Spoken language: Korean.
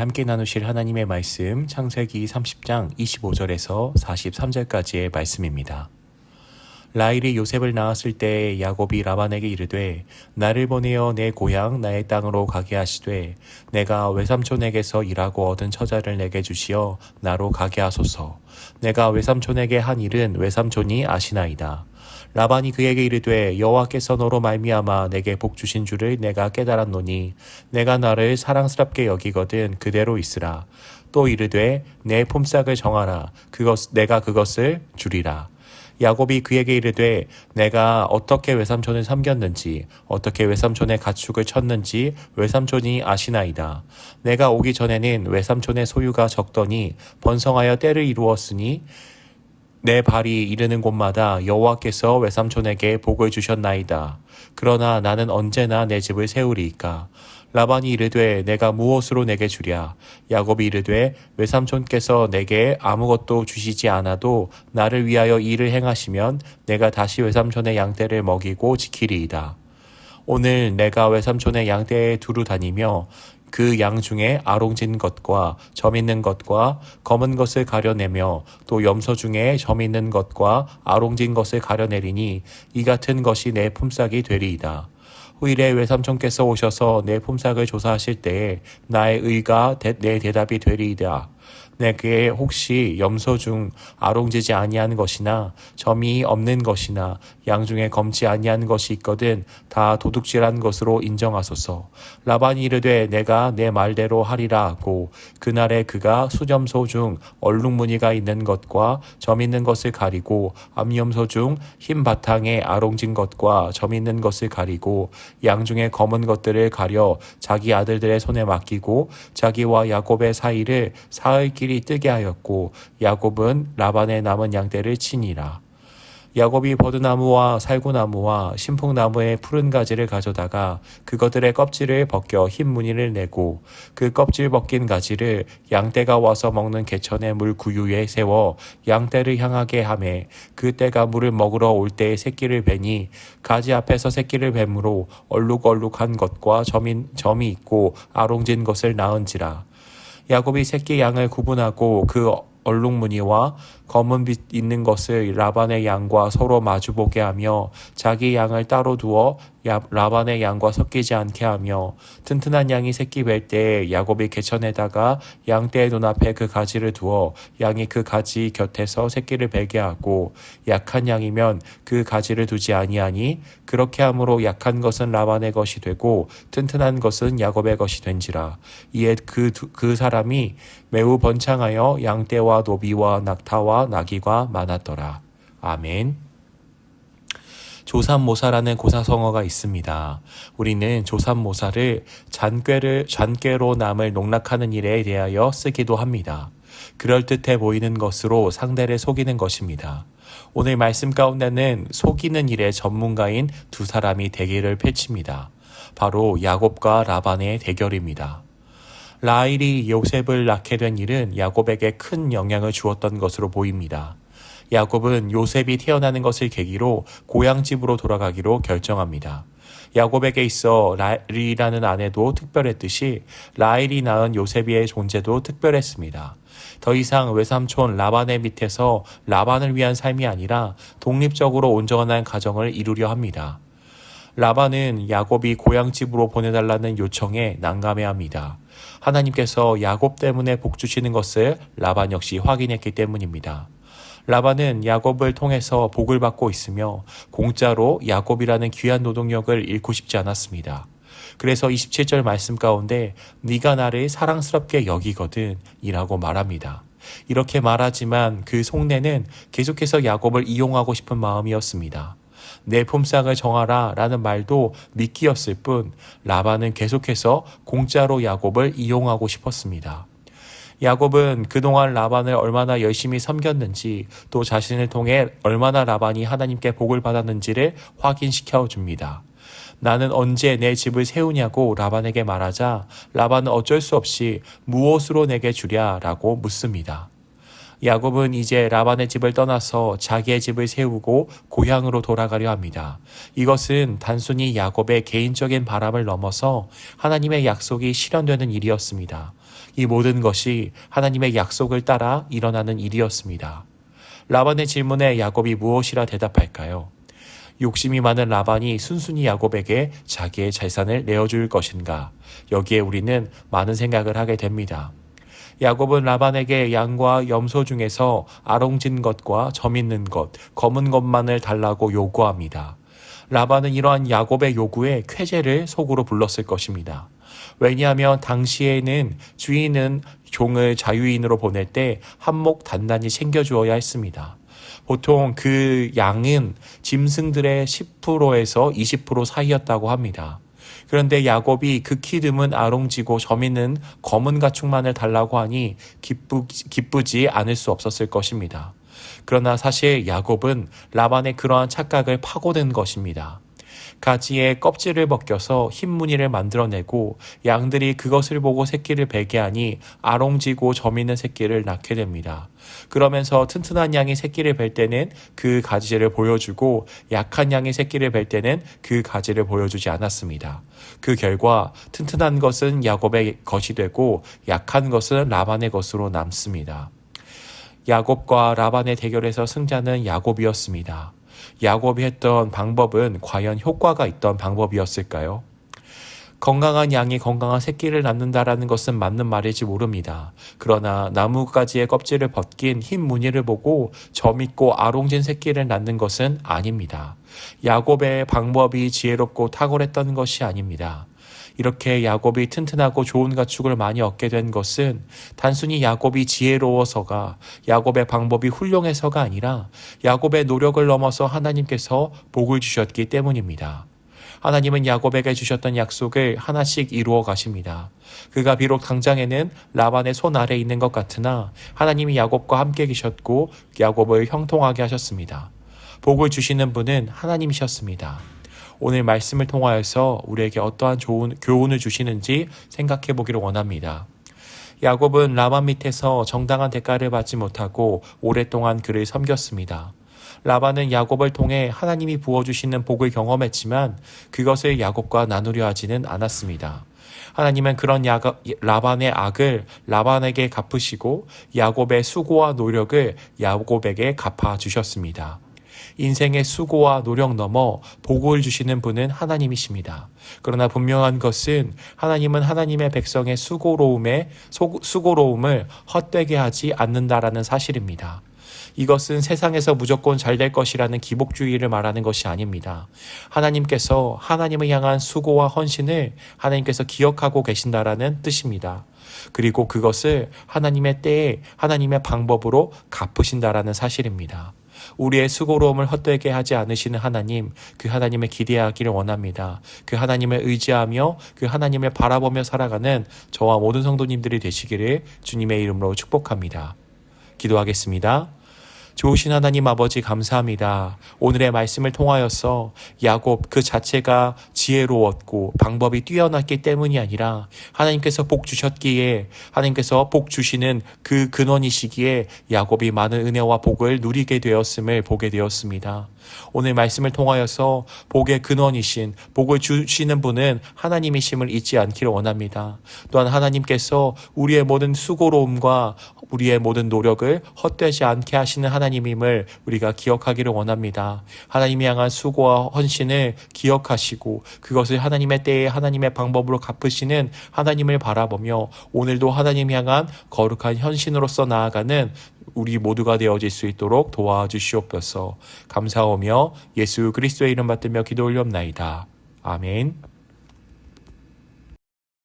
함께 나누실 하나님의 말씀 창세기 30장 25절에서 43절까지의 말씀입니다. 라헬이 요셉을 낳았을 때 야곱이 라반에게 이르되 나를 보내어 내 고향 나의 땅으로 가게 하시되 내가 외삼촌에게서 일하고 얻은 처자를 내게 주시어 나로 가게 하소서. 내가 외삼촌에게 한 일은 외삼촌이 아시나이다. 라반이 그에게 이르되 여호와께서 너로 말미암아 내게 복 주신 줄을 내가 깨달았노니 내가 나를 사랑스럽게 여기거든 그대로 있으라. 또 이르되 내 품삯을 정하라. 내가 그것을 주리라. 야곱이 그에게 이르되 내가 어떻게 외삼촌을 섬겼는지 어떻게 외삼촌의 가축을 쳤는지 외삼촌이 아시나이다. 내가 오기 전에는 외삼촌의 소유가 적더니 번성하여 때를 이루었으니 내 발이 이르는 곳마다 여호와께서 외삼촌에게 복을 주셨나이다. 그러나 나는 언제나 내 집을 세우리이까. 라반이 이르되 내가 무엇으로 내게 주랴. 야곱이 이르되 외삼촌께서 내게 아무것도 주시지 않아도 나를 위하여 일을 행하시면 내가 다시 외삼촌의 양떼를 먹이고 지키리이다. 오늘 내가 외삼촌의 양떼에 두루 다니며 그 양 중에 아롱진 것과 점 있는 것과 검은 것을 가려내며 또 염소 중에 점 있는 것과 아롱진 것을 가려내리니 이 같은 것이 내 품삯이 되리이다. 후일에 외삼촌께서 오셔서 내 품삯을 조사하실 때에 나의 의가 내 대답이 되리이다. 내게 혹시 염소 중 아롱지지 아니한 것이나 점이 없는 것이나 양 중에 검지 아니한 것이 있거든 다 도둑질한 것으로 인정하소서. 라반이 이르되 내가 내 말대로 하리라 하고 그날에 그가 수염소 중 얼룩무늬가 있는 것과 점 있는 것을 가리고 암염소 중 흰 바탕에 아롱진 것과 점 있는 것을 가리고 양 중에 검은 것들을 가려 자기 아들들의 손에 맡기고 자기와 야곱의 사이를 사흘길이 뜨게 하였고 야곱은 라반의 남은 양떼를 치니라. 야곱이 버드나무와 살구나무와 신풍나무의 푸른 가지를 가져다가 그것들의 껍질을 벗겨 흰 무늬를 내고 그 껍질 벗긴 가지를 양떼가 와서 먹는 개천의 물 구유에 세워 양떼를 향하게 하매 그 떼가 물을 먹으러 올 때에 새끼를 베니 가지 앞에서 새끼를 뱀으로 얼룩얼룩한 것과 점이 있고 아롱진 것을 낳은지라. 야곱이 새끼 양을 구분하고 그 얼룩무늬와 검은 빛 있는 것을 라반의 양과 서로 마주보게 하며 자기 양을 따로 두어 라반의 양과 섞이지 않게 하며 튼튼한 양이 새끼 뵐 때에 야곱이 개천에다가 양떼의 눈앞에 그 가지를 두어 양이 그 가지 곁에서 새끼를 베게 하고 약한 양이면 그 가지를 두지 아니하니 그렇게 함으로 약한 것은 라반의 것이 되고 튼튼한 것은 야곱의 것이 된지라. 이에 그 사람이 매우 번창하여 양떼와 노비와 낙타와 나귀가 많았더라. 아멘. 조삼모사라는 고사성어가 있습니다. 우리는 조삼모사를 잔꾀로 남을 농락하는 일에 대하여 쓰기도 합니다. 그럴듯해 보이는 것으로 상대를 속이는 것입니다. 오늘 말씀 가운데는 속이는 일의 전문가인 두 사람이 대결을 펼칩니다. 바로 야곱과 라반의 대결입니다. 라헬이 요셉을 낳게 된 일은 야곱에게 큰 영향을 주었던 것으로 보입니다. 야곱은 요셉이 태어나는 것을 계기로 고향집으로 돌아가기로 결정합니다. 야곱에게 있어 라헬이라는 아내도 특별했듯이 라헬이 낳은 요셉의 존재도 특별했습니다. 더 이상 외삼촌 라반의 밑에서 라반을 위한 삶이 아니라 독립적으로 온전한 가정을 이루려 합니다. 라반은 야곱이 고향집으로 보내달라는 요청에 난감해합니다. 하나님께서 야곱 때문에 복 주시는 것을 라반 역시 확인했기 때문입니다. 라반은 야곱을 통해서 복을 받고 있으며 공짜로 야곱이라는 귀한 노동력을 잃고 싶지 않았습니다. 그래서 27절 말씀 가운데 네가 나를 사랑스럽게 여기거든 이라고 말합니다. 이렇게 말하지만 그 속내는 계속해서 야곱을 이용하고 싶은 마음이었습니다. 내 품삯을 정하라 라는 말도 미끼였을 뿐 라반은 계속해서 공짜로 야곱을 이용하고 싶었습니다. 야곱은 그동안 라반을 얼마나 열심히 섬겼는지 또 자신을 통해 얼마나 라반이 하나님께 복을 받았는지를 확인시켜 줍니다. 나는 언제 내 집을 세우냐고 라반에게 말하자 라반은 어쩔 수 없이 무엇으로 내게 주랴 라고 묻습니다. 야곱은 이제 라반의 집을 떠나서 자기의 집을 세우고 고향으로 돌아가려 합니다. 이것은 단순히 야곱의 개인적인 바람을 넘어서 하나님의 약속이 실현되는 일이었습니다. 이 모든 것이 하나님의 약속을 따라 일어나는 일이었습니다. 라반의 질문에 야곱이 무엇이라 대답할까요? 욕심이 많은 라반이 순순히 야곱에게 자기의 재산을 내어줄 것인가? 여기에 우리는 많은 생각을 하게 됩니다. 야곱은 라반에게 양과 염소 중에서 아롱진 것과 점 있는 것, 검은 것만을 달라고 요구합니다. 라반은 이러한 야곱의 요구에 쾌재를 속으로 불렀을 것입니다. 왜냐하면 당시에는 주인은 종을 자유인으로 보낼 때 한몫 단단히 챙겨주어야 했습니다. 보통 그 양은 짐승들의 10%에서 20% 사이였다고 합니다. 그런데 야곱이 극히 드문 아롱지고 점 있는 검은 가축만을 달라고 하니 기쁘지 않을 수 없었을 것입니다. 그러나 사실 야곱은 라반의 그러한 착각을 파고든 것입니다. 가지에 껍질을 벗겨서 흰 무늬를 만들어내고 양들이 그것을 보고 새끼를 베게 하니 아롱지고 점 있는 새끼를 낳게 됩니다. 그러면서 튼튼한 양이 새끼를 뵐 때는 그 가지를 보여주고 약한 양이 새끼를 뵐 때는 그 가지를 보여주지 않았습니다. 그 결과 튼튼한 것은 야곱의 것이 되고 약한 것은 라반의 것으로 남습니다. 야곱과 라반의 대결에서 승자는 야곱이었습니다. 야곱이 했던 방법은 과연 효과가 있던 방법이었을까요? 건강한 양이 건강한 새끼를 낳는다라는 것은 맞는 말일지 모릅니다. 그러나 나뭇가지의 껍질을 벗긴 흰 무늬를 보고 점 있고 아롱진 새끼를 낳는 것은 아닙니다. 야곱의 방법이 지혜롭고 탁월했던 것이 아닙니다. 이렇게 야곱이 튼튼하고 좋은 가축을 많이 얻게 된 것은 단순히 야곱이 지혜로워서가, 야곱의 방법이 훌륭해서가 아니라 야곱의 노력을 넘어서 하나님께서 복을 주셨기 때문입니다. 하나님은 야곱에게 주셨던 약속을 하나씩 이루어 가십니다. 그가 비록 당장에는 라반의 손 아래에 있는 것 같으나 하나님이 야곱과 함께 계셨고 야곱을 형통하게 하셨습니다. 복을 주시는 분은 하나님이셨습니다. 오늘 말씀을 통하여서 우리에게 어떠한 좋은 교훈을 주시는지 생각해 보기를 원합니다. 야곱은 라반 밑에서 정당한 대가를 받지 못하고 오랫동안 그를 섬겼습니다. 라반은 야곱을 통해 하나님이 부어주시는 복을 경험했지만 그것을 야곱과 나누려 하지는 않았습니다. 하나님은 그런 라반의 악을 라반에게 갚으시고 야곱의 수고와 노력을 야곱에게 갚아주셨습니다. 인생의 수고와 노력 넘어 복을 주시는 분은 하나님이십니다. 그러나 분명한 것은 하나님은 하나님의 백성의 수고로움을 헛되게 하지 않는다라는 사실입니다. 이것은 세상에서 무조건 잘 될 것이라는 기복주의를 말하는 것이 아닙니다. 하나님께서 하나님을 향한 수고와 헌신을 하나님께서 기억하고 계신다라는 뜻입니다. 그리고 그것을 하나님의 때에 하나님의 방법으로 갚으신다라는 사실입니다. 우리의 수고로움을 헛되게 하지 않으시는 하나님, 그 하나님을 기대하기를 원합니다. 그 하나님을 의지하며 그 하나님을 바라보며 살아가는 저와 모든 성도님들이 되시기를 주님의 이름으로 축복합니다. 기도하겠습니다. 좋으신 하나님 아버지 감사합니다. 오늘의 말씀을 통하여서 야곱 그 자체가 지혜로웠고 방법이 뛰어났기 때문이 아니라 하나님께서 복 주셨기에, 하나님께서 복 주시는 그 근원이시기에 야곱이 많은 은혜와 복을 누리게 되었음을 보게 되었습니다. 오늘 말씀을 통하여서 복의 근원이신, 복을 주시는 분은 하나님이심을 잊지 않기를 원합니다. 또한 하나님께서 우리의 모든 수고로움과 우리의 모든 노력을 헛되지 않게 하시는 하나님임을 우리가 기억하기를 원합니다. 하나님이 향한 수고와 헌신을 기억하시고 그것을 하나님의 때에 하나님의 방법으로 갚으시는 하나님을 바라보며 오늘도 하나님 향한 거룩한 헌신으로서 나아가는 우리 모두가 되어질 수 있도록 도와주시옵소서. 감사하며 예수 그리스도의 이름 받들며 기도 올리옵나이다. 아멘.